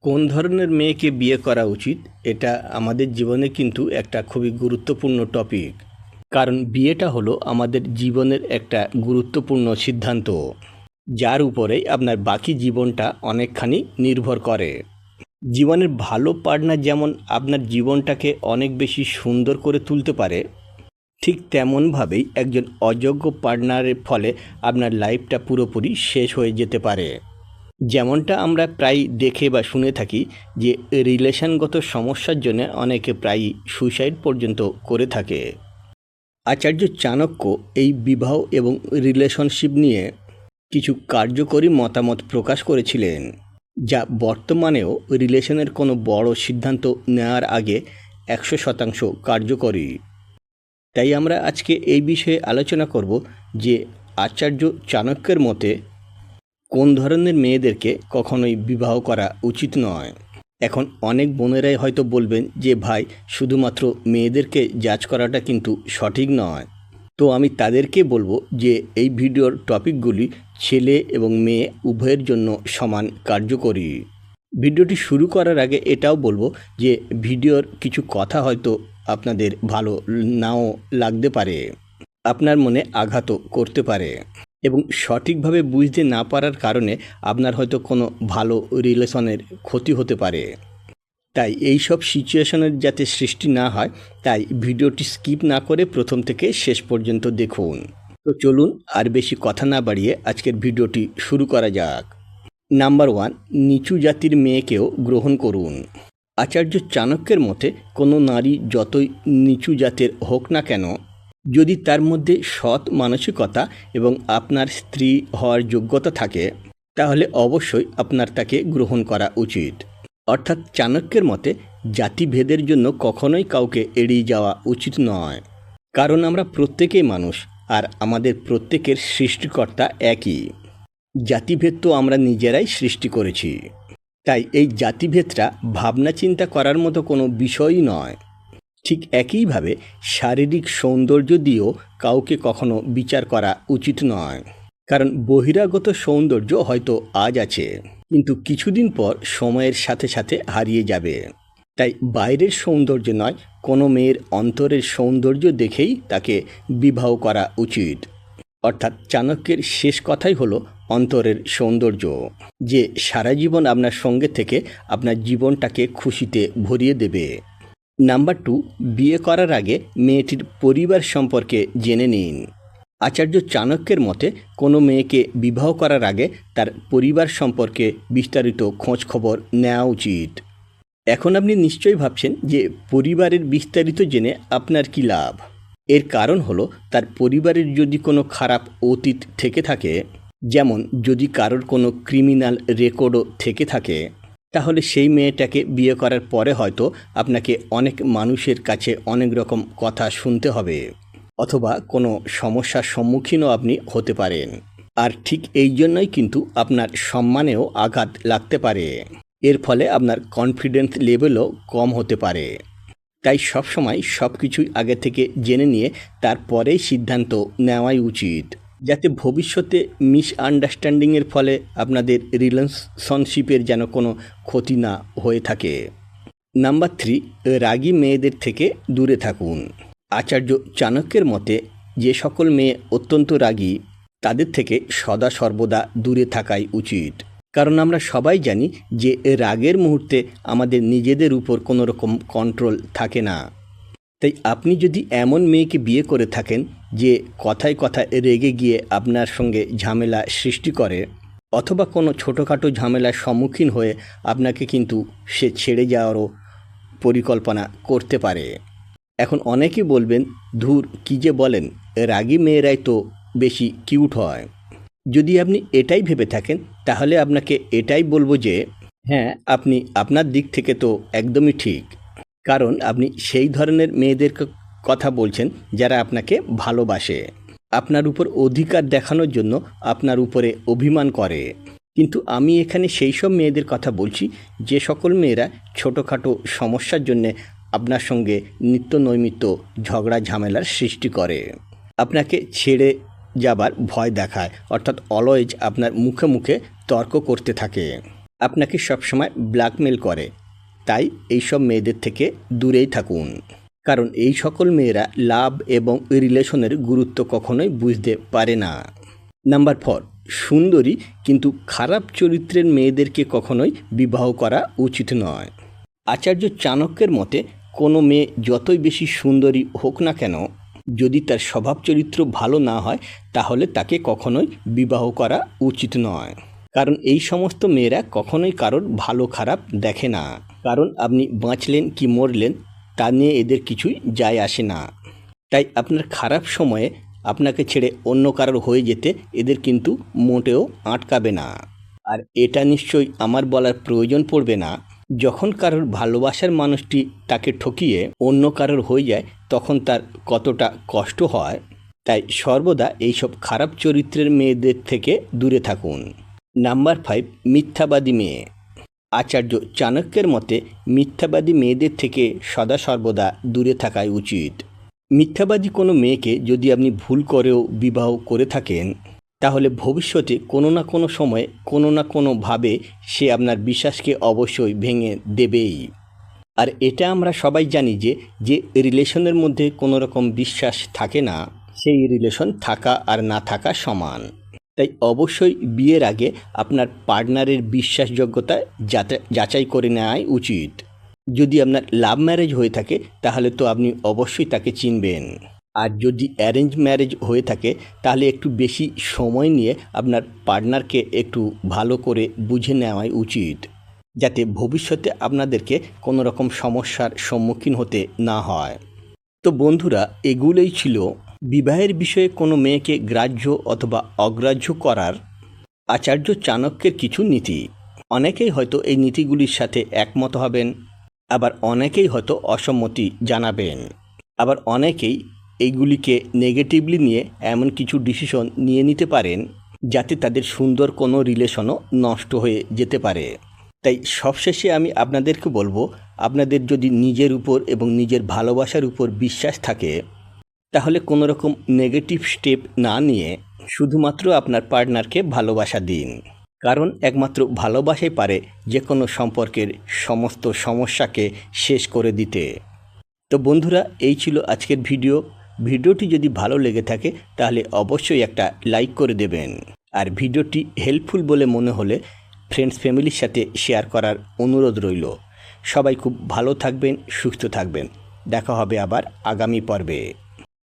কোন ধরনের মেয়েকে বিয়ে করা উচিত এটা আমাদের জীবনে কিন্তু একটা খুবই গুরুত্বপূর্ণ টপিক। কারণ বিয়েটা হলো আমাদের জীবনের একটা গুরুত্বপূর্ণ সিদ্ধান্ত, যার উপরেই আপনার বাকি জীবনটা অনেকখানি নির্ভর করে। জীবনের ভালো পার্টনার যেমন আপনার জীবনটাকে অনেক বেশি সুন্দর করে তুলতে পারে, ঠিক তেমনভাবেই একজন অযোগ্য পার্টনারের ফলে আপনার লাইফটা পুরোপুরি শেষ হয়ে যেতে পারে। যেমনটা আমরা প্রায় দেখে বা শুনে থাকি যে রিলেশনগত সমস্যার জন্য অনেকে প্রায়ই সুইসাইড পর্যন্ত করে থাকে। আচার্য চাণক্য এই বিবাহ এবং রিলেশনশিপ নিয়ে কিছু কার্যকরী মতামত প্রকাশ করেছিলেন, যা বর্তমানেও রিলেশনের কোনো বড় সিদ্ধান্ত নেওয়ার আগে 100% কার্যকরী। তাই আমরা আজকে এই বিষয়ে আলোচনা করব যে আচার্য চাণক্যের মতে কোন ধরনের মেয়েদেরকে কখনোই বিবাহ করা উচিত নয়। এখন অনেক বোনেরাই হয়তো বলবেন যে ভাই, শুধুমাত্র মেয়েদেরকে জাজ করাটা কিন্তু সঠিক নয়। তো আমি তাদেরকে বলবো যে এই ভিডিওর টপিকগুলি ছেলে এবং মেয়ে উভয়ের জন্য সমান কার্যকরী। ভিডিওটি শুরু করার আগে এটাও বলবো যে ভিডিওর কিছু কথা হয়তো আপনাদের ভালো নাও লাগতে পারে, আপনার মনে আঘাতও করতে পারে এবং সঠিকভাবে বুঝতে না পারার কারণে আপনার হয়তো কোনো ভালো রিলেশনের ক্ষতি হতে পারে। তাই এই সব সিচুয়েশনের যাতে সৃষ্টি না হয়, তাই ভিডিওটি স্কিপ না করে প্রথম থেকে শেষ পর্যন্ত দেখুন। তো চলুন আর বেশি কথা না বাড়িয়ে আজকের ভিডিওটি শুরু করা যাক। নাম্বার 1, নিচু জাতির মেয়েকেও গ্রহণ করুন। আচার্য চাণক্যের মতে কোনো নারী যতই নিচু জাতের হোক না কেন, যদি তার মধ্যে সৎ মানসিকতা এবং আপনার স্ত্রী হওয়ার যোগ্যতা থাকে, তাহলে অবশ্যই আপনার তাকে গ্রহণ করা উচিত। অর্থাৎ চাণক্যের মতে জাতিভেদের জন্য কখনোই কাউকে এড়িয়ে যাওয়া উচিত নয়। কারণ আমরা প্রত্যেকেই মানুষ, আর আমাদের প্রত্যেকের সৃষ্টিকর্তা একই। জাতিভেদ তো আমরা নিজেরাই সৃষ্টি করেছি। তাই এই জাতিভেদটা ভাবনা চিন্তা করার মতো কোনো বিষয়ই নয়। ঠিক একইভাবে শারীরিক সৌন্দর্য দিয়েও কাউকে কখনো বিচার করা উচিত নয়। কারণ বহিরাগত সৌন্দর্য হয়তো আজ আছে, কিন্তু কিছুদিন পর সময়ের সাথে সাথে হারিয়ে যাবে। তাই বাইরের সৌন্দর্য নয়, কোনো মেয়ের অন্তরের সৌন্দর্য দেখেই তাকে বিবাহ করা উচিত। অর্থাৎ চাণক্যের শেষ কথাই হলো অন্তরের সৌন্দর্য, যে সারা জীবন আপনার সঙ্গে থেকে আপনার জীবনটাকে খুশিতে ভরিয়ে দেবে। নাম্বার 2, বিয়ে করার আগে মেয়েটির পরিবার সম্পর্কে জেনে নিন। আচার্য চাণক্যের মতে কোনো মেয়েকে বিবাহ করার আগে তার পরিবার সম্পর্কে বিস্তারিত খোঁজ খবর নেওয়া উচিত। এখন আপনি নিশ্চয়ই ভাবছেন যে পরিবারের বিস্তারিত জেনে আপনার কী লাভ। এর কারণ হলো তার পরিবারের যদি কোনো খারাপ অতীত থেকে থাকে, যেমন যদি কারোর কোনো ক্রিমিনাল রেকর্ডও থেকে থাকে, তাহলে সেই মেয়েটাকে বিয়ে করার পরে হয়তো আপনাকে অনেক মানুষের কাছে অনেক রকম কথা শুনতে হবে, অথবা কোনো সমস্যার সম্মুখীনও আপনি হতে পারেন। আর ঠিক এই জন্যই কিন্তু আপনার সম্মানেও আঘাত লাগতে পারে। এর ফলে আপনার কনফিডেন্স লেভেলও কম হতে পারে। তাই সবসময় সব কিছুই আগে থেকে জেনে নিয়ে তারপরেই সিদ্ধান্ত নেওয়াই উচিত, যাতে ভবিষ্যতে মিসআন্ডারস্ট্যান্ডিংয়ের ফলে আপনাদের রিলেশনশিপের যেন কোনো ক্ষতি না হয়ে থাকে। নাম্বার 3, রাগী মেয়েদের থেকে দূরে থাকুন। আচার্য চাণক্যের মতে যে সকল মেয়ে অত্যন্ত রাগী, তাদের থেকে সদা সর্বদা দূরে থাকাই উচিত। কারণ আমরা সবাই জানি যে রাগের মুহূর্তে আমাদের নিজেদের উপর কোনো রকম কন্ট্রোল থাকে না। তাই আপনি যদি এমন মেয়েকে বিয়ে করে থাকেন যে কথায় কথায় রেগে গিয়ে আপনার সঙ্গে ঝামেলা সৃষ্টি করে, অথবা কোনো ছোটোখাটো ঝামেলার সম্মুখীন হয়ে আপনাকে কিন্তু সে ছেড়ে যাওয়ারও পরিকল্পনা করতে পারে। এখন অনেকেই বলবেন, ধুর কী যে বলেন, রাগী মেয়েরাই তো বেশি কিউট হয়। যদি আপনি এটাই ভেবে থাকেন, তাহলে আপনাকে এটাই বলবো যে হ্যাঁ, আপনি আপনার দিক থেকে তো একদমই ঠিক। কারণ আপনি সেই ধরনের মেয়েদের কথা বলছেন যারা আপনাকে ভালোবাসে, আপনার উপর অধিকার দেখানোর জন্য আপনার উপরে অভিমান করে। কিন্তু আমি এখানে সেই সব মেয়েদের কথা বলছি যে সকল মেয়েরা ছোটোখাটো সমস্যার জন্যে আপনার সঙ্গে নিত্য নৈমিত্য ঝগড়া ঝামেলার সৃষ্টি করে, আপনাকে ছেড়ে যাবার ভয় দেখায়, অর্থাৎ অলওয়েজ আপনার মুখে মুখে তর্ক করতে থাকে। আপনাকে সবসময় ব্ল্যাকমেল করে, তাই এইসব মেয়েদের থেকে দূরেই থাকুন। কারণ এই সকল মেয়েরা লাভ এবং রিলেশনের গুরুত্ব কখনোই বুঝতে পারে না। নাম্বার 4, সুন্দরী কিন্তু খারাপ চরিত্রের মেয়েদেরকে কখনোই বিবাহ করা উচিত নয়। আচার্য চাণক্যের মতে কোনো মেয়ে যতই বেশি সুন্দরী হোক না কেন, যদি তার স্বভাব চরিত্র ভালো না হয় তাহলে তাকে কখনোই বিবাহ করা উচিত নয়। কারণ এই সমস্ত মেয়েরা কখনোই কারোর ভালো খারাপ দেখে না। কারণ আপনি বাঁচলেন কি মরলেন তা নিয়ে এদের কিছুই যায় আসে না। তাই আপনার খারাপ সময়ে আপনাকে ছেড়ে অন্য কারোর হয়ে যেতে এদের কিন্তু মোটেও আটকাবে না। আর এটা নিশ্চয়ই আমার বলার প্রয়োজন পড়বে না, যখন কারোর ভালোবাসার মানুষটি তাকে ঠকিয়ে অন্য কারোর হয়ে যায় তখন তার কতটা কষ্ট হয়। তাই সর্বদা এইসব খারাপ চরিত্রের মেয়েদের থেকে দূরে থাকুন। নাম্বার 5, মিথ্যাবাদী মেয়ে। আচার্য চাণক্যের মতে মিথ্যাবাদী মেয়েদের থেকে সদা সর্বদা দূরে থাকাই উচিত। মিথ্যাবাদী কোনো মেয়েকে যদি আপনি ভুল করেও বিবাহ করে থাকেন তাহলে ভবিষ্যতে কোনো না কোনো সময়ে কোনো না কোনোভাবে সে আপনার বিশ্বাসকে অবশ্যই ভেঙে দেবেই। আর এটা আমরা সবাই জানি যে রিলেশনের মধ্যে কোনো রকম বিশ্বাস থাকে না, সেই রিলেশন থাকা আর না থাকা সমান। তাই অবশ্যই বিয়ের আগে আপনার পার্টনারের বিশ্বাসযোগ্যতা যাচাই করে নেওয়াই উচিত। যদি আপনার লাভ ম্যারেজ হয়ে থাকে তাহলে তো আপনি অবশ্যই তাকে চিনবেন। আর যদি অ্যারেঞ্জ ম্যারেজ হয়ে থাকে তাহলে একটু বেশি সময় নিয়ে আপনার পার্টনারকে একটু ভালো করে বুঝে নেওয়াই উচিত, যাতে ভবিষ্যতে আপনাদেরকে কোনো রকম সমস্যার সম্মুখীন হতে না হয়। তো বন্ধুরা, এগুলোই ছিল বিবাহের বিষয়ে কোনো মেয়েকে গ্রাহ্য অথবা অগ্রাহ্য করার আচার্য চাণক্যের কিছু নীতি। অনেকেই হয়তো এই নীতিগুলির সাথে একমত হবেন, আবার অনেকেই হয়তো অসম্মতি জানাবেন, আবার অনেকেই এইগুলিকে নেগেটিভলি নিয়ে এমন কিছু ডিসিশন নিয়ে নিতে পারেন যাতে তাদের সুন্দর কোনো রিলেশনও নষ্ট হয়ে যেতে পারে। তাই সবশেষে আমি আপনাদেরকে বলবো, আপনাদের যদি নিজের উপর এবং নিজের ভালোবাসার উপর বিশ্বাস থাকে তাহলে কোনো রকম নেগেটিভ স্টেপ না নিয়ে শুধুমাত্র আপনার পার্টনারকে ভালোবাসা দিন। কারণ একমাত্র ভালোবাসাই পারে যে কোনো সম্পর্কের সমস্ত সমস্যাকে শেষ করে দিতে। তো বন্ধুরা, এই ছিল আজকের ভিডিওটি যদি ভালো লেগে থাকে তাহলে অবশ্যই একটা লাইক করে দেবেন। আর ভিডিওটি হেল্পফুল বলে মনে হলে ফ্রেন্ডস ফ্যামিলির সাথে শেয়ার করার অনুরোধ রইল। সবাই খুব ভালো থাকবেন, সুস্থ থাকবেন। দেখা হবে আবার আগামী পর্বে।